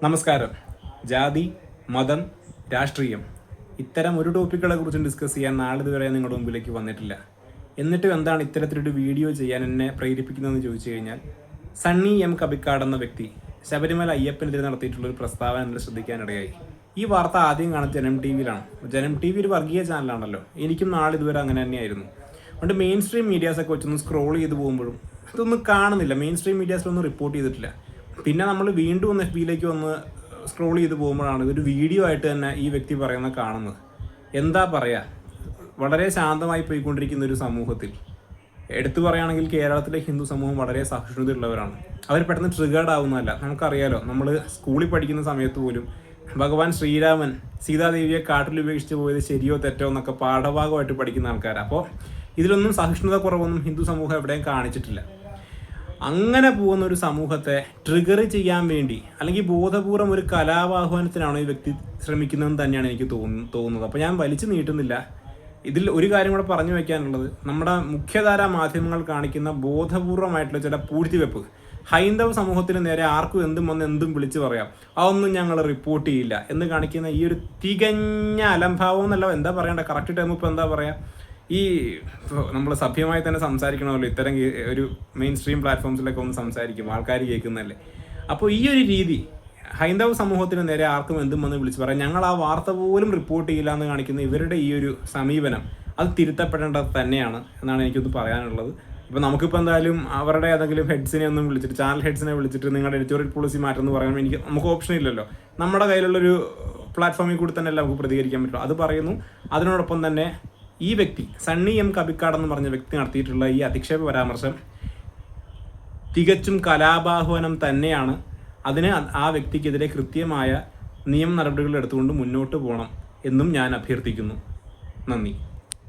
നമസ്കാരം. ജാതി, മതം, രാഷ്ട്രീയം ഇത്തരം ഒരു ടോപ്പിക്കുകളെ കുറിച്ചും ഡിസ്കസ് ചെയ്യാൻ നാളിതുവരെ നിങ്ങളുടെ മുമ്പിലേക്ക് വന്നിട്ടില്ല. എന്നിട്ടും എന്താണ് ഇത്തരത്തിലൊരു വീഡിയോ ചെയ്യാൻ എന്നെ പ്രേരിപ്പിക്കുന്നതെന്ന് ചോദിച്ചു കഴിഞ്ഞാൽ, സണ്ണി എം കബിക്കാട് എന്ന വ്യക്തി ശബരിമല അയ്യപ്പനെതിരെ നടത്തിയിട്ടുള്ളൊരു പ്രസ്താവന എന്നെ ശ്രദ്ധിക്കാനിടയായി. ഈ വാർത്ത ആദ്യം കാണുന്നത് ജനം ടി വിയിലാണ്. ജനം ടി വി ഒരു വർഗീയ ചാനലാണല്ലോ. എനിക്കും നാളിതുവരെ അങ്ങനെ തന്നെയായിരുന്നു. അതുകൊണ്ട് മെയിൻ സ്ട്രീം മീഡിയാസൊക്കെ വെച്ചൊന്ന് സ്ക്രോൾ ചെയ്ത് പോകുമ്പോഴും ഇതൊന്നും കാണുന്നില്ല. മെയിൻ സ്ട്രീം മീഡിയാസിലൊന്നും റിപ്പോർട്ട് ചെയ്തിട്ടില്ല. പിന്നെ നമ്മൾ വീണ്ടും ഒന്ന് FB വന്ന് സ്ക്രോൾ ചെയ്ത് പോകുമ്പോഴാണ് ഇതൊരു വീഡിയോ ആയിട്ട് തന്നെ ഈ വ്യക്തി പറയുന്നത് കാണുന്നത്. എന്താ പറയുക, വളരെ ശാന്തമായി പോയിക്കൊണ്ടിരിക്കുന്ന ഒരു സമൂഹത്തിൽ എടുത്തു പറയുകയാണെങ്കിൽ കേരളത്തിലെ ഹിന്ദു സമൂഹം വളരെ സഹിഷ്ണുതയുള്ളവരാണ്. അവർ പെട്ടെന്ന് ട്രിഗേർഡ് ആവുന്നതല്ല. നമുക്കറിയാലോ, നമ്മൾ സ്കൂളിൽ പഠിക്കുന്ന സമയത്ത് പോലും ഭഗവാൻ ശ്രീരാമൻ സീതാദേവിയെ കാട്ടിൽ ഉപേക്ഷിച്ച് പോയത് ശരിയോ തെറ്റോ എന്നൊക്കെ പാഠഭാഗമായിട്ട് പഠിക്കുന്ന ആൾക്കാരാണ്. അപ്പോൾ ഇതിലൊന്നും സഹിഷ്ണുത കുറവൊന്നും ഹിന്ദു സമൂഹം എവിടെയും കാണിച്ചിട്ടില്ല. അങ്ങനെ പോകുന്ന ഒരു സമൂഹത്തെ ട്രിഗർ ചെയ്യാൻ വേണ്ടി അല്ലെങ്കിൽ ബോധപൂർവം ഒരു കലാവാഹനത്തിനാണോ ഈ വ്യക്തി ശ്രമിക്കുന്നതെന്ന് തന്നെയാണ് എനിക്ക് തോന്നുന്നത്. അപ്പോൾ ഞാൻ വലിച്ചു നീട്ടുന്നില്ല. ഇതിൽ ഒരു കാര്യം കൂടെ പറഞ്ഞു വയ്ക്കാനുള്ളത്, നമ്മുടെ മുഖ്യധാരാ മാധ്യമങ്ങൾ കാണിക്കുന്ന ബോധപൂർവമായിട്ടുള്ള ചില പൂഴ്ത്തിവെപ്പ്, ഹൈന്ദവ സമൂഹത്തിന് നേരെ ആർക്കും എന്തും വന്ന് എന്തും വിളിച്ചു പറയാം, അതൊന്നും ഞങ്ങൾ റിപ്പോർട്ട് ചെയ്യില്ല എന്ന് കാണിക്കുന്ന ഈ ഒരു തികഞ്ഞ അലംഭാവം എന്നല്ല, എന്താ പറയണ്ട, കറക്റ്റ് ടൈം ഇപ്പോൾ എന്താ പറയുക, ഈ നമ്മൾ സഭ്യമായി തന്നെ സംസാരിക്കണമല്ലോ. ഇത്തരം ഒരു മെയിൻ സ്ട്രീം പ്ലാറ്റ്ഫോംസിലൊക്കെ ഒന്ന് സംസാരിക്കും, ആൾക്കാർ കേൾക്കുന്നതല്ലേ. അപ്പോൾ ഈ ഒരു രീതി ഹൈന്ദവ സമൂഹത്തിന് നേരെ ആർക്കും എന്തും വന്ന് വിളിച്ച് പറയാം, ഞങ്ങൾ ആ വാർത്ത പോലും റിപ്പോർട്ട് ചെയ്യില്ല എന്ന് കാണിക്കുന്ന ഇവരുടെ ഈ ഒരു സമീപനം അത് തിരുത്തപ്പെടേണ്ടത് തന്നെയാണ് എന്നാണ് എനിക്കൊന്ന് പറയാനുള്ളത്. ഇപ്പോൾ നമുക്കിപ്പോൾ എന്തായാലും അവരുടെ ഏതെങ്കിലും ഹെഡ്സിനെ ഒന്നും വിളിച്ചിട്ട്, ചാനൽ ഹെഡ്സിനെ വിളിച്ചിട്ട് നിങ്ങളുടെ എഡിറ്റോറിയൽ പോളിസി മാറ്റുമെന്ന് പറയുമ്പോൾ നമുക്ക് ഓപ്ഷൻ ഇല്ലല്ലോ. നമ്മുടെ കയ്യിലുള്ളൊരു പ്ലാറ്റ്ഫോമിൽ കൂടി തന്നെ നമുക്ക് പ്രതികരിക്കാൻ പറ്റും. അത് പറയുന്നു. അതിനോടൊപ്പം തന്നെ ഈ വ്യക്തി സണ്ണി എം കബിക്കാട് എന്ന് പറഞ്ഞ വ്യക്തി നടത്തിയിട്ടുള്ള ഈ അധിക്ഷേപ പരാമർശം തികച്ചും കലാപാഹ്വാനം തന്നെയാണ്. അതിന് ആ വ്യക്തിക്കെതിരെ കൃത്യമായ നിയമ നടപടികൾ എടുത്തുകൊണ്ട് മുന്നോട്ട് പോകണം എന്നും ഞാൻ അഭ്യർത്ഥിക്കുന്നു. നന്ദി.